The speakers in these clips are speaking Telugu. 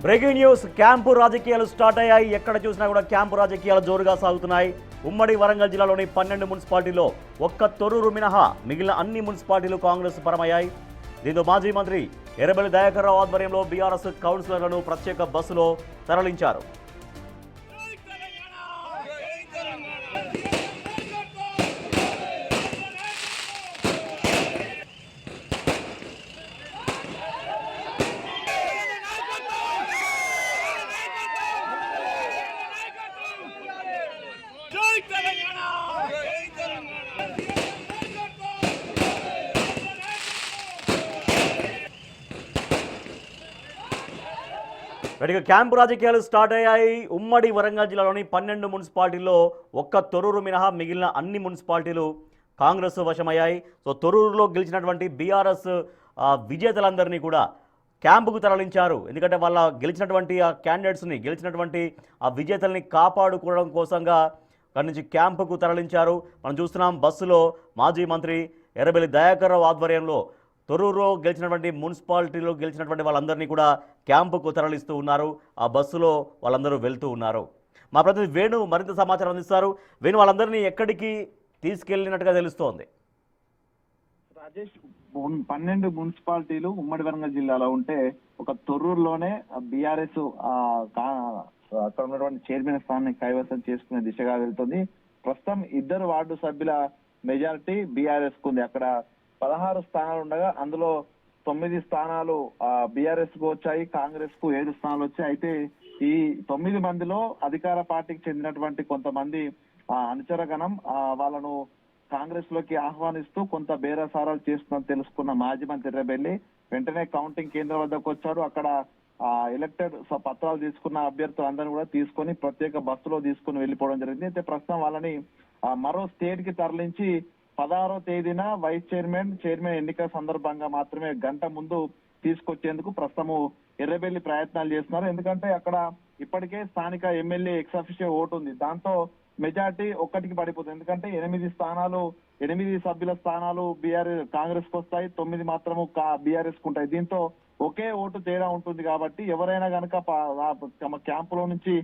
Breaking news. క్యాంపు రాజకీయాలు స్టార్ట్ అయ్యాయి. ఎక్కడ చూసినా కూడా క్యాంపు రాజకీయాలు జోరుగా సాగుతున్నాయి. ఉమ్మడి వరంగల్ జిల్లాలోని 12 మున్సిపాలిటీల్లో ఒక్క తొర్రూరు మినహా మిగిలిన అన్ని మున్సిపాలిటీలు కాంగ్రెస్ పరమయ్యాయి. దీంతో మాజీ మంత్రి ఎర్రబెల్లి దయాకర్ రావు ఆధ్వర్యంలో బీఆర్ఎస్ కౌన్సిలర్లను ప్రత్యేక బస్సులో తరలించారు. గడిగా క్యాంపు రాజకీయాలు స్టార్ట్ అయ్యాయి. ఉమ్మడి వరంగల్ జిల్లాలోని 12 మున్సిపాలిటీల్లో ఒక్క తొర్రూరు మినహా మిగిలిన అన్ని మున్సిపాలిటీలు కాంగ్రెస్ వశమయ్యాయి. సో తొర్రూరులో గెలిచినటువంటి బీఆర్ఎస్ విజేతలందరినీ కూడా క్యాంపుకు తరలించారు. ఎందుకంటే వాళ్ళ గెలిచినటువంటి ఆ క్యాండిడేట్స్ని, గెలిచినటువంటి ఆ విజేతల్ని కాపాడుకోవడం కోసంగా అక్కడి నుంచి క్యాంపుకు తరలించారు. మనం చూస్తున్నాం బస్సులో మాజీ మంత్రి ఎర్రబెల్లి దయాకర్ రావు ఆధ్వర్యంలో తొర్రూరులో గెలిచినటువంటి మున్సిపాలిటీలో గెలిచినటువంటి వాళ్ళందరినీ కూడా క్యాంపుకు తరలిస్తూ ఉన్నారు. ఆ బస్సులో వాళ్ళందరూ వెళ్తూ ఉన్నారు. మా ప్రతినిధి వేణు మరింత సమాచారం అందిస్తారు. వేణు, వాళ్ళందరినీ ఎక్కడికి తీసుకెళ్లినట్టుగా తెలుస్తోంది? రాజేష్, 12 మున్సిపాలిటీలు ఉమ్మడి వరంగల్ జిల్లాలో ఉంటే ఒక తొర్రూరులోనే బీఆర్ఎస్ అక్కడ ఉన్నటువంటి చైర్మన్ స్థానాన్ని కైవసం చేసుకునే దిశగా వెళ్తుంది. ప్రస్తుతం 2 వార్డు సభ్యుల మెజారిటీ బీఆర్ఎస్ కు ఉంది. అక్కడ 16 స్థానాలు ఉండగా అందులో 9 స్థానాలు బీఆర్ఎస్ కు వచ్చాయి, కాంగ్రెస్ కు 7 స్థానాలు వచ్చాయి. అయితే ఈ 9 మందిలో అధికార పార్టీకి చెందినటువంటి కొంతమంది అనుచరగణం వాళ్ళను కాంగ్రెస్ లోకి ఆహ్వానిస్తూ కొంత బేరసారాలు చేస్తుందని తెలుసుకున్న మాజీ మంత్రి ఎర్రబెల్లి వెంటనే కౌంటింగ్ కేంద్రం వద్దకు వచ్చాడు. అక్కడ ఎలక్టెడ్ పత్రాలు తీసుకున్న అభ్యర్థులందరినీ కూడా తీసుకొని ప్రత్యేక బస్సులో తీసుకుని వెళ్ళిపోవడం జరిగింది. అయితే ప్రస్తుతం వాళ్ళని మరో స్టేట్ కి తరలించి 16వ తేదీన వైస్ చైర్మన్ ఎన్నికల సందర్భంగా మాత్రమే గంట ముందు తీసుకొచ్చేందుకు ప్రస్తుతము ఎర్రబెల్లి ప్రయత్నాలు చేస్తున్నారు. ఎందుకంటే అక్కడ ఇప్పటికే స్థానిక ఎమ్మెల్యే ఎక్స్ అఫిషియో ఓటు ఉంది. దాంతో మెజార్టీ ఒక్కటికి పడిపోతుంది. ఎందుకంటే 8 సభ్యుల స్థానాలు కాంగ్రెస్ కు వస్తాయి, 9 మాత్రము బీఆర్ఎస్ కు ఉంటాయి. దీంతో ఒకే ఓటు తేడా ఉంటుంది. కాబట్టి ఎవరైనా కనుక తమ క్యాంపులో నుంచి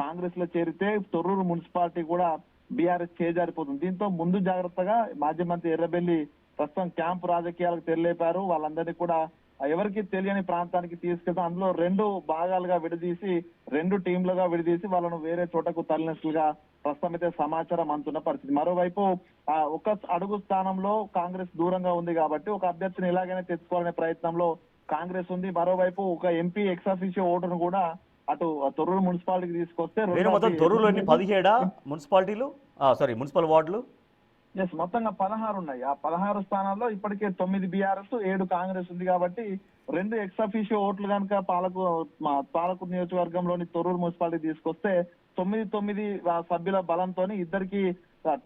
కాంగ్రెస్ లో చేరితే తొర్రూరు మున్సిపాలిటీ కూడా బీఆర్ఎస్ చేజారిపోతుంది. దీంతో ముందు జాగ్రత్తగా మాజీ మంత్రి ఎర్రబెల్లి ప్రస్తుతం క్యాంపు రాజకీయాలకు తెరలేపారు. వాళ్ళందరినీ కూడా ఎవరికి తెలియని ప్రాంతానికి తీసుకెళ్తాం. అందులో 2 భాగాలుగా విడదీసి 2 టీంలుగా విడదీసి వాళ్ళను వేరే చోటకు తరలినట్లుగా ప్రస్తుతం అయితే సమాచారం అందుతున్న పరిస్థితి. మరోవైపు ఒక అడుగు స్థానంలో కాంగ్రెస్ దూరంగా ఉంది కాబట్టి ఒక అభ్యర్థిని ఎలాగైనా తెచ్చుకోవాలనే ప్రయత్నంలో కాంగ్రెస్ ఉంది. మరోవైపు ఒక ఎంపీ ఎక్స్ అఫీషియో ఓటును కూడా అటు తొర్రూరు మున్సిపాలిటీకి తీసుకొస్తే తొర్రూరులో 17 మున్సిపాలిటీలు మున్సిపల్ వార్డులు మొత్తంగా 16 ఉన్నాయి. ఆ 16 స్థానాల్లో ఇప్పటికే 9 బీఆర్ఎస్ 7 కాంగ్రెస్ ఉంది. కాబట్టి 2 ఎక్స్ అఫీషియో ఓట్లు కనుక పాలకూరు నియోజకవర్గంలోని తొర్రూరు మున్సిపాలిటీ తీసుకొస్తే 9 సభ్యుల బలంతో ఇద్దరికి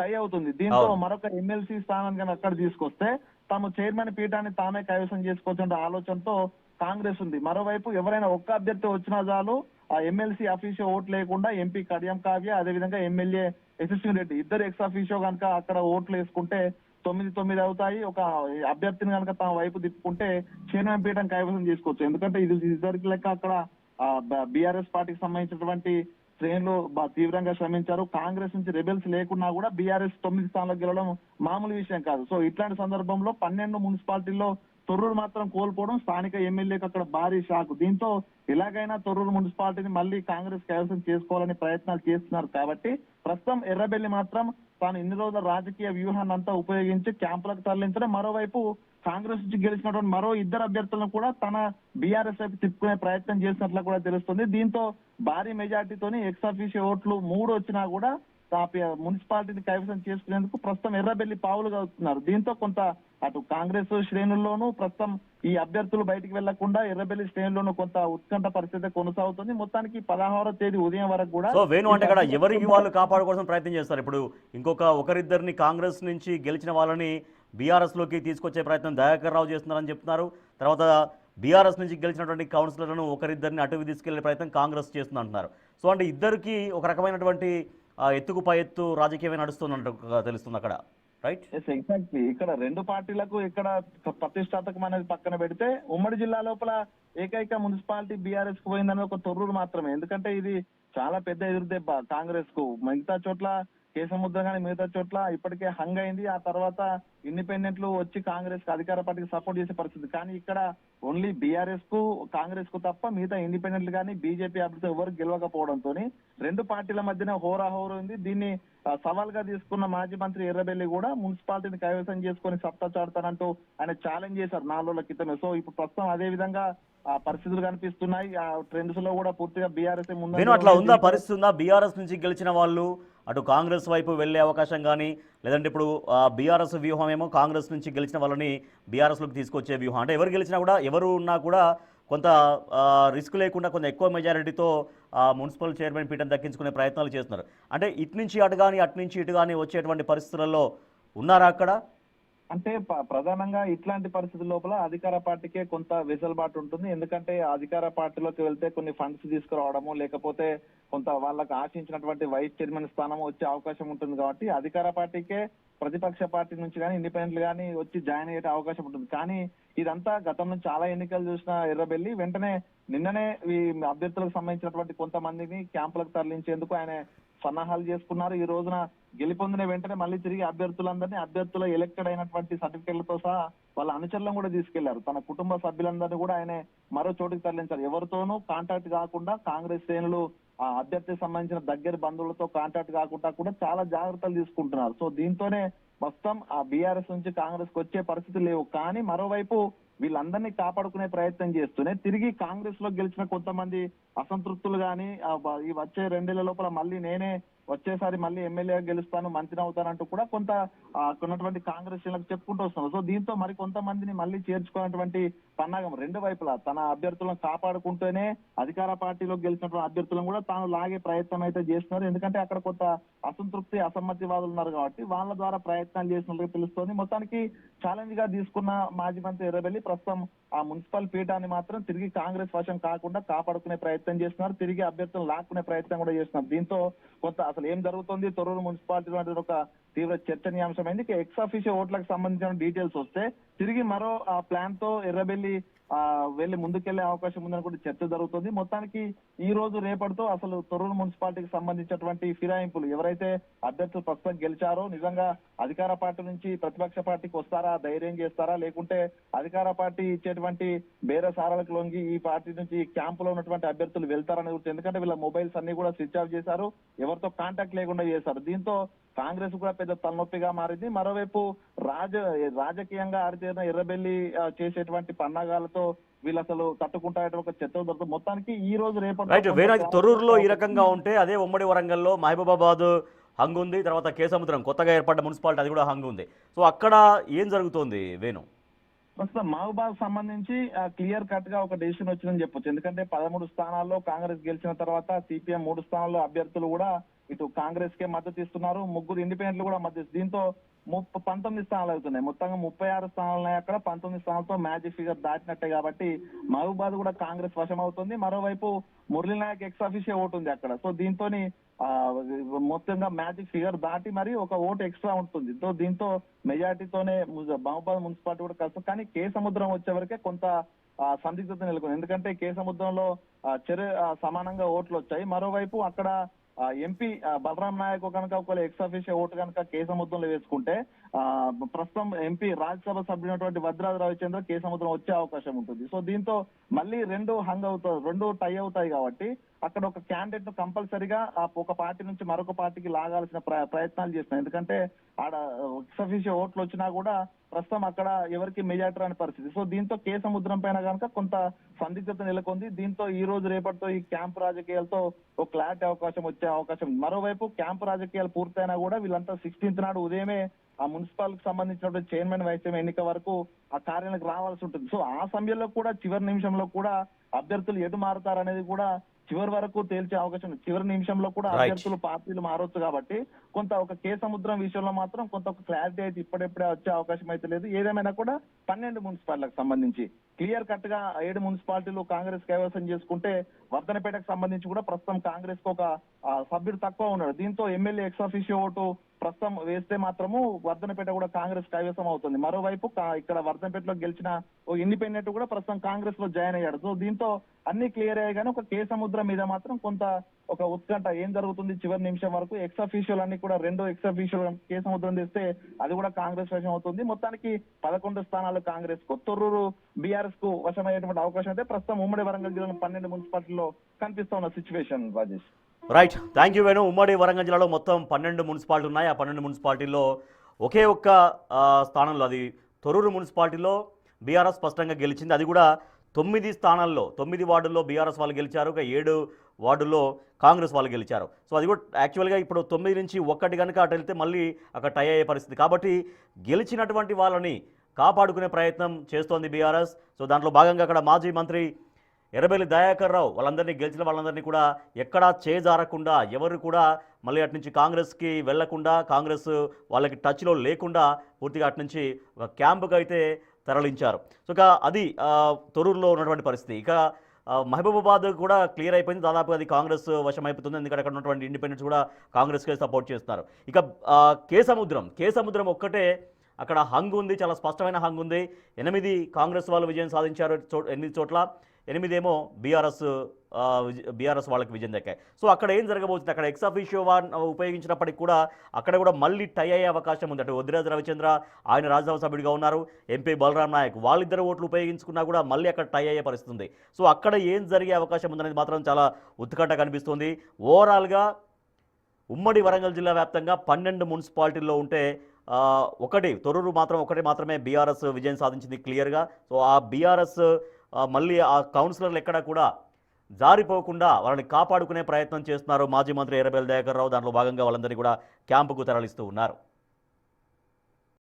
టై అవుతుంది. దీంతో మరొక ఎమ్మెల్సీ స్థానాన్ని కనుక అక్కడ తీసుకొస్తే తాము చైర్మన్ పీఠాన్ని తామే కైవసం చేసుకోవచ్చు ఆలోచనతో కాంగ్రెస్ ఉంది. మరోవైపు ఎవరైనా ఒక్క అభ్యర్థి వచ్చినా చాలు ఆ ఎమ్మెల్సీ అఫీషియో ఓట్లు లేకుండా ఎంపీ కడియం కావ్య, అదేవిధంగా ఎమ్మెల్యే యశస్వి రెడ్డి ఇద్దరు ఎక్స్ అఫీషియో కనుక అక్కడ ఓట్లు వేసుకుంటే 9 అవుతాయి. ఒక అభ్యర్థిని కనుక తమ వైపు తిప్పుకుంటే చైర్మన్ పీఠం కైవసం చేసుకోవచ్చు. ఎందుకంటే ఇది ఇద్దరికి లెక్క అక్కడ బీఆర్ఎస్ పార్టీకి సంబంధించినటువంటి శ్రేణులు తీవ్రంగా శ్రమించారు. కాంగ్రెస్ నుంచి రెబెల్స్ లేకున్నా కూడా బీఆర్ఎస్ 9 స్థానాలకు గెలవడం మామూలు విషయం కాదు. సో ఇట్లాంటి సందర్భంలో 12 మున్సిపాలిటీల్లో తొర్రూరు మాత్రం కోల్పోవడం స్థానిక ఎమ్మెల్యేకి అక్కడ భారీ షాక్. దీంతో ఎలాగైనా తొర్రూరు మున్సిపాలిటీని మళ్ళీ కాంగ్రెస్ కైవసం చేసుకోవాలని ప్రయత్నాలు చేస్తున్నారు. కాబట్టి ప్రస్తుతం ఎర్రబెల్లి మాత్రం తాను ఇన్ని రోజుల రాజకీయ వ్యూహాన్ని అంతా ఉపయోగించి క్యాంపులకు తరలించడం, మరోవైపు కాంగ్రెస్ నుంచి గెలిచినటువంటి మరో 2 అభ్యర్థులను కూడా తన బీఆర్ఎస్ వైపు తిప్పుకునే ప్రయత్నం చేసినట్లు కూడా తెలుస్తుంది. దీంతో భారీ మెజార్టీతోని ఎక్స్ అఫీషియో ఓట్లు 3 వచ్చినా కూడా మున్సిపాలిటీని కైవసం చేసుకునేందుకు ప్రస్తుతం ఎర్రబెల్లి పావులుగా అవుతున్నారు. దీంతో కొంత అటు కాంగ్రెస్ శ్రేణుల్లోనూ ప్రస్తుతం ఈ అభ్యర్థులు బయటికి వెళ్లకుండా ఎర్రబెల్లి శ్రేణుల్లోనూ కొంత ఉత్కంఠ పరిస్థితి కొనసాగుతుంది. మొత్తానికి 16వ తేదీ ఉదయం వరకు కూడా వేణు అంటే ఇక్కడ ఎవరికి వాళ్ళు కాపాడుకోవడం ప్రయత్నం చేస్తారు. ఇప్పుడు ఒకరిద్దరిని కాంగ్రెస్ నుంచి గెలిచిన వాళ్ళని బీఆర్ఎస్ లోకి తీసుకొచ్చే ప్రయత్నం దయాకర్ రావు చేస్తున్నారని చెప్తున్నారు. తర్వాత బీఆర్ఎస్ నుంచి గెలిచినటువంటి కౌన్సిలర్లను ఒకరిద్దరిని అటుకు తీసుకెళ్లే ప్రయత్నం కాంగ్రెస్ చేస్తుంది అంటున్నారు. సో అంటే ఇద్దరికి ఒక రకమైనటువంటి ఎత్తుకు పై ఎత్తు రాజకీయమే నడుస్తున్నట్టు తెలుస్తుంది అక్కడ. రైట్. Yes exactly. ఇక్కడ రెండు పార్టీలకు ఇక్కడ ప్రతిష్టాత్మకం అనేది పక్కన పెడితే ఉమ్మడి జిల్లా లోపల ఏకైక మున్సిపాలిటీ బీఆర్ఎస్ కు పోయిందనేది ఒక తొర్రూరు మాత్రమే. ఎందుకంటే ఇది చాలా పెద్ద ఎదురుదెబ్బ కాంగ్రెస్ కు. మిగతా చోట్ల కేసముద్ర కానీ మిగతా చోట్ల ఇప్పటికే హంగ్ అయింది. ఆ తర్వాత ఇండిపెండెంట్లు వచ్చి కాంగ్రెస్ కి అధికార పార్టీకి సపోర్ట్ చేసే పరిస్థితి. కానీ ఇక్కడ ఓన్లీ బీఆర్ఎస్ కు కాంగ్రెస్ కు తప్ప మిగతా ఇండిపెండెంట్లు కానీ బీజేపీ అభ్యర్థి ఎవరు గెలవకపోవడంతో రెండు పార్టీల మధ్యన హోరాహోరు ఉంది. దీన్ని సవాల్ గా తీసుకున్న మాజీ మంత్రి ఎర్రబెల్లి కూడా మున్సిపాలిటీని కైవసం చేసుకుని సత్తా చాడతానంటూ ఆయన ఛాలెంజ్ చేశారు 4 రోజుల క్రితమే. సో ఇప్పుడు ప్రస్తుతం అదే విధంగా పరిస్థితులు కనిపిస్తున్నాయి. ఆ ట్రెండ్స్ లో కూడా పూర్తిగా బీఆర్ఎస్ నేను అట్లా ఉందా పరిస్థితి ఉందా? బీఆర్ఎస్ నుంచి గెలిచిన వాళ్ళు అటు కాంగ్రెస్ వైపు వెళ్ళే అవకాశం కానీ, లేదంటే ఇప్పుడు బీఆర్ఎస్ వ్యూహం ఏమో కాంగ్రెస్ నుంచి గెలిచిన వాళ్ళని బీఆర్ఎస్లోకి తీసుకొచ్చే వ్యూహం, అంటే ఎవరు గెలిచినా కూడా ఎవరు ఉన్నా కూడా కొంత రిస్క్ లేకుండా కొంత ఎక్కువ మెజారిటీతో మున్సిపల్ చైర్మన్ పీఠం దక్కించుకునే ప్రయత్నాలు చేస్తున్నారు. అంటే ఇటు నుంచి అటు కానీ అటు నుంచి ఇటు కానీ వచ్చేటువంటి పరిస్థితులలో ఉన్నారా అక్కడ? అంటే ప్రధానంగా ఇట్లాంటి పరిస్థితుల లోపల అధికార పార్టీకే కొంత వెసులుబాటు ఉంటుంది. ఎందుకంటే అధికార పార్టీలోకి వెళ్తే కొన్ని ఫండ్స్ తీసుకురావడము, లేకపోతే కొంత వాళ్ళకి ఆశించినటువంటి వైస్ చైర్మన్ స్థానం వచ్చే అవకాశం ఉంటుంది. కాబట్టి అధికార పార్టీకే ప్రతిపక్ష పార్టీ నుంచి కానీ ఇండిపెండెంట్ గానీ వచ్చి జాయిన్ అయ్యే అవకాశం ఉంటుంది. కానీ ఇదంతా గతంలో చాలా ఎన్నికలు చూసిన ఎర్రబెల్లి వెంటనే నిన్ననే ఈ అభ్యర్థులకు సంబంధించినటువంటి కొంతమందిని క్యాంపులకు తరలించేందుకు ఆయన సన్నాహాలు చేసుకున్నారు. ఈ రోజున గెలుపొందిన వెంటనే మళ్ళీ తిరిగి అభ్యర్థుల ఎలక్టెడ్ అయినటువంటి సర్టిఫికెట్లతో సహా వాళ్ళ అనుచరులను కూడా తీసుకెళ్లారు. తన కుటుంబ సభ్యులందరినీ కూడా ఆయన మరో చోటుకి తరలించారు. ఎవరితోనూ కాంటాక్ట్ కాకుండా కాంగ్రెస్ శ్రేణులు ఆ అభ్యర్థికి సంబంధించిన దగ్గర బంధువులతో కాంటాక్ట్ కాకుండా కూడా చాలా జాగ్రత్తలు తీసుకుంటున్నారు. సో దీంతోనే మొత్తం ఆ బీఆర్ఎస్ నుంచి కాంగ్రెస్ కు వచ్చే పరిస్థితి లేవు. కానీ మరోవైపు వీళ్ళందరినీ కాపాడుకునే ప్రయత్నం చేస్తూనే తిరిగి కాంగ్రెస్ లో గెలిచిన కొంతమంది అసంతృప్తులు గాని ఈ వచ్చే 2 ఏళ్ల లోపల మళ్ళీ నేనే వచ్చేసారి మళ్ళీ ఎమ్మెల్యేగా గెలుస్తాను, మంత్రిని అవుతానంటూ కూడా కొంత ఉన్నటువంటి కాంగ్రెస్ చెప్పుకుంటూ వస్తున్నారు. సో దీంతో మరి కొంతమందిని మళ్ళీ చేర్చుకున్నటువంటి పన్నాగం రెండు వైపులా తన అభ్యర్థులను కాపాడుకుంటూనే అధికార పార్టీలో గెలిచినటువంటి అభ్యర్థులను కూడా తాను లాగే ప్రయత్నం అయితే చేస్తున్నారు. ఎందుకంటే అక్కడ కొంత అసంతృప్తి అసమ్మతివాదులు ఉన్నారు కాబట్టి వాళ్ళ ద్వారా ప్రయత్నాలు చేసినట్లుగా తెలుస్తోంది. మొత్తానికి ఛాలెంజ్ గా తీసుకున్న మాజీ మంత్రి ఎర్రబెల్లి ప్రస్తుతం ఆ మున్సిపల్ పీఠాన్ని మాత్రం తిరిగి కాంగ్రెస్ వశం కాకుండా కాపాడుకునే ప్రయత్నం చేస్తున్నారు. తిరిగి అభ్యర్థులను లాక్కునే ప్రయత్నం కూడా చేస్తున్నారు. దీంతో కొంత అసలు ఏం జరుగుతుంది తొర్రూరు మున్సిపాలిటీలో అనేది ఒక తీవ్ర చర్చనీయాంశమైంది. ఎక్స్ అఫీషియో ఓట్లకు సంబంధించిన డీటెయిల్స్ వస్తే తిరిగి మరో ప్లాన్ తో ఎర్రబెల్లి వెళ్లి ముందుకెళ్లే అవకాశం ఉందని కూడా చర్చ జరుగుతుంది. మొత్తానికి ఈ రోజు రేపటితో అసలు తొర్రూరు మున్సిపాలిటీకి సంబంధించినటువంటి ఫిరాయింపులు ఎవరైతే అభ్యర్థులు ప్రస్తుతం గెలిచారో నిజంగా అధికార పార్టీ నుంచి ప్రతిపక్ష పార్టీకి వస్తారా, ధైర్యం చేస్తారా, లేకుంటే అధికార పార్టీ ఇచ్చేటువంటి బేరసారాలకు లొంగి ఈ పార్టీ నుంచి క్యాంపులో ఉన్నటువంటి అభ్యర్థులు వెళ్తారని గురించి, ఎందుకంటే వీళ్ళ మొబైల్స్ అన్ని కూడా స్విచ్ ఆఫ్ చేశారు, ఎవరితో కాంటాక్ట్ లేకుండా చేశారు. దీంతో కాంగ్రెస్ కూడా పెద్ద తలనొప్పిగా మారింది. మరోవైపు రాజకీయంగా ఆరితేరిన ఎర్రబెల్లి చేసేటువంటి పన్నాగాలతో వీళ్ళు అసలు తట్టుకుంటా ఒక చర్చ దొరుకుతుంది. మొత్తానికి ఈ రోజు రేపటి తొర్రూరులో ఈ రకంగా ఉంటే అదే ఉమ్మడి వరంగల్లో మహబూబాబాద్ హంగ్ ఉంది, తర్వాత కేసముద్రం కొత్తగా ఏర్పడ్డ మున్సిపాలిటీ అది కూడా హంగ్ ఉంది. సో అక్కడ ఏం జరుగుతోంది వేణు? ప్రస్తుతం మహబూబాద్ సంబంధించి క్లియర్ కట్ గా ఒక డెసిషన్ వచ్చిందని చెప్పొచ్చు. ఎందుకంటే 13 స్థానాల్లో కాంగ్రెస్ గెలిచిన తర్వాత సిపిఎం 3 స్థానాల్లో అభ్యర్థులు కూడా ఇటు కాంగ్రెస్ కే మద్దతు ఇస్తున్నారు, 3 ఇండిపెండెంట్లు కూడా మద్దతు. దీంతో 19 స్థానాలు అవుతున్నాయి. మొత్తంగా 36 స్థానాలు ఉన్నాయి అక్కడ. 19 స్థానాలతో మ్యాజిక్ ఫిగర్ దాటినట్టే కాబట్టి మహబూబాద్ కూడా కాంగ్రెస్ వశం అవుతుంది. మరోవైపు Murali Nayak ex officio vote ఉంది అక్కడ. సో దీంతో మొత్తంగా మ్యాజిక్ ఫిగర్ దాటి మరి ఒక ఓటు ఎక్స్ట్రా ఉంటుంది. సో దీంతో మెజార్టీతోనే మహబూబాద్ మున్సిపాలిటీ కూడా కష్టం. కానీ కేసముద్రం వచ్చే వరకే కొంత సందిగ్ధత నెలకొంది. ఎందుకంటే కేసముద్రంలో సమానంగా ఓట్లు వచ్చాయి. మరోవైపు అక్కడ ఎంపీ బలరాం నాయక్ కనుక ఒక ఎక్స్ అఫీషియో ఓటు కనుక కేసముద్రంలో వేసుకుంటే ప్రస్తుతం ఎంపీ రాజ్యసభ సభ్యునటువంటి వద్రాజ రవిచంద్ర కేసముద్రం వచ్చే అవకాశం ఉంటుంది. సో దీంతో మళ్ళీ రెండు టై అవుతాయి కాబట్టి అక్కడ ఒక క్యాండిడేట్ ను కంపల్సరిగా ఒక పార్టీ నుంచి మరొక పార్టీకి లాగాల్సిన ప్రయత్నాలు చేస్తున్నాయి. ఎందుకంటే ఆడ ఎక్స్ అఫీషియో ఓట్లు వచ్చినా కూడా ప్రస్తుతం అక్కడ ఎవరికి మెజార్టీ రాని పరిస్థితి. సో దీంతో కేసముద్రం పైన కనుక కొంత సందిగ్ధత నెలకొంది. దీంతో ఈ రోజు రేపటితో ఈ క్యాంపు రాజకీయాలతో ఒక క్లారిటీ అవకాశం వచ్చే అవకాశం. మరోవైపు క్యాంపు రాజకీయాలు పూర్తయినా కూడా వీళ్ళంతా 16th నాడు ఉదయమే ఆ మున్సిపల్ కి సంబంధించినటువంటి చైర్మన్ వైస్ చైర్మన్ ఎన్నిక వరకు ఆ కార్యాలయానికి రావాల్సి ఉంటుంది. సో ఆ సమయంలో కూడా చివరి నిమిషంలో కూడా అభ్యర్థులు ఎటు మారుతారనేది కూడా చివరి వరకు తేల్చే అవకాశం ఉంది. చివరి నిమిషంలో కూడా అభ్యర్థులు పార్టీలు మారొచ్చు కాబట్టి కొంత ఒక కేసముద్రం విషయంలో మాత్రం కొంత ఒక క్లారిటీ అయితే ఇప్పుడే వచ్చే అవకాశం అయితే లేదు. ఏదేమైనా కూడా 12 మున్సిపాలిటీలకు సంబంధించి క్లియర్ కట్ గా 7 మున్సిపాలిటీలు కాంగ్రెస్ కైవసం చేసుకుంటే వర్ధనపేటకు సంబంధించి కూడా ప్రస్తుతం కాంగ్రెస్ కు ఒక సభ్యుడు తక్కువ ఉన్నాడు. దీంతో ఎమ్మెల్యే ఎక్స్ అఫీషియో ఓటు ప్రస్తుతం వేస్తే మాత్రము వర్ధనపేట కూడా కాంగ్రెస్ కైవసం అవుతుంది. మరోవైపు ఇక్కడ వర్ధనపేటలో గెలిచిన ఓ ఇండిపెండెంట్ కూడా ప్రస్తుతం కాంగ్రెస్ లో జాయిన్ అయ్యాడు. సో దీంతో అన్ని క్లియర్ అయ్యాయి, కానీ ఒక కేసముద్రం మీద మాత్రం కొంత ఒక ఉత్కంఠ ఏం జరుగుతుంది చివరి నిమిషం వరకు. ఎక్స్ అఫీషియల్ అన్ని కూడా 2 ఎక్స్ అఫీషియల్ కేసముద్రం తెస్తే అది కూడా కాంగ్రెస్ వశం అవుతుంది. మొత్తానికి 11 స్థానాలు కాంగ్రెస్ కు, తొర్రూరు బీఆర్ఎస్ కు వశమయ్యేటువంటి అవకాశం అయితే ప్రస్తుతం ఉమ్మడి వరంగల్ జిల్లాలో 12 మున్సిపాలిటీలో కనిపిస్తున్న situation. Rajesh, right, thank you Venu. ఉమ్మడి వరంగల్ జిల్లాలో మొత్తం 12 మున్సిపాలిటీ ఉన్నాయి. ఆ 12 మున్సిపాలిటీల్లో ఒకే ఒక్క స్థానంలో, అది తొర్రూరు మున్సిపాలిటీలో బీఆర్ఎస్ స్పష్టంగా గెలిచింది. అది కూడా 9 స్థానాల్లో 9 వార్డుల్లో బీఆర్ఎస్ వాళ్ళు గెలిచారు, ఒక 7 వార్డుల్లో కాంగ్రెస్ వాళ్ళు గెలిచారు. సో అది కూడా యాక్చువల్గా ఇప్పుడు 9 నుంచి 1 కనుక అటు వెళ్తే మళ్ళీ అక్కడ టై అయ్యే పరిస్థితి. కాబట్టి గెలిచినటువంటి వాళ్ళని కాపాడుకునే ప్రయత్నం చేస్తోంది బీఆర్ఎస్. సో దాంట్లో భాగంగా అక్కడ మాజీ మంత్రి ఎర్రబెల్లి దయాకర్ రావు వాళ్ళందరినీ, గెలిచిన వాళ్ళందరినీ కూడా ఎక్కడా చేజారకుండా, ఎవరు కూడా మళ్ళీ అటు నుంచి కాంగ్రెస్కి వెళ్లకుండా, కాంగ్రెస్ వాళ్ళకి టచ్లో లేకుండా పూర్తిగా అటు నుంచి ఒక క్యాంపుకి అయితే తరలించారు. సో ఇక అది తొర్రూరులో ఉన్నటువంటి పరిస్థితి. ఇక మహబూబాబాద్ కూడా క్లియర్ అయిపోయింది, దాదాపు అది కాంగ్రెస్ వశమైపోతుంది. ఎందుకంటే అక్కడ ఉన్నటువంటి ఇండిపెండెంట్స్ కూడా కాంగ్రెస్కే సపోర్ట్ చేస్తున్నారు. ఇక కేసముద్రం ఒక్కటే అక్కడ హంగ్ ఉంది, చాలా స్పష్టమైన హంగ్ ఉంది. 8 కాంగ్రెస్ వాళ్ళు విజయం సాధించారు 8 చోట్ల, 8 ఏమో బీఆర్ఎస్ వాళ్ళకి విజయం దక్కాయి. సో అక్కడ ఏం జరగబోతుంది, అక్కడ ఎక్స్ అఫీషియో ఉపయోగించినప్పటికీ కూడా అక్కడ కూడా మళ్ళీ టై అయ్యే అవకాశం ఉంది. అటు వద్దిరాజు రవిచంద్ర, ఆయన రాజ్యసభ సభ్యుడిగా ఉన్నారు, ఎంపీ బలరాం నాయక్, వాళ్ళిద్దరు ఓట్లు ఉపయోగించుకున్నా కూడా మళ్ళీ అక్కడ టై అయ్యే పరిస్థితి ఉంది. సో అక్కడ ఏం జరిగే అవకాశం ఉందనేది మాత్రం చాలా ఉత్కంఠ కనిపిస్తుంది. ఓవరాల్గా ఉమ్మడి వరంగల్ జిల్లా వ్యాప్తంగా 12 మున్సిపాలిటీల్లో ఉంటే తొర్రూరు మాత్రమే బీఆర్ఎస్ విజయం సాధించింది క్లియర్గా. సో ఆ బీఆర్ఎస్ మళ్ళీ ఆ కౌన్సిలర్లు ఎక్కడా కూడా జారిపోకుండా వాళ్ళని కాపాడుకునే ప్రయత్నం చేస్తున్నారు మాజీ మంత్రి ఎర్రబెల్లి దయాకర్ రావు. దాంట్లో భాగంగా వాళ్ళందరినీ కూడా క్యాంపుకు తరలిస్తూ ఉన్నారు.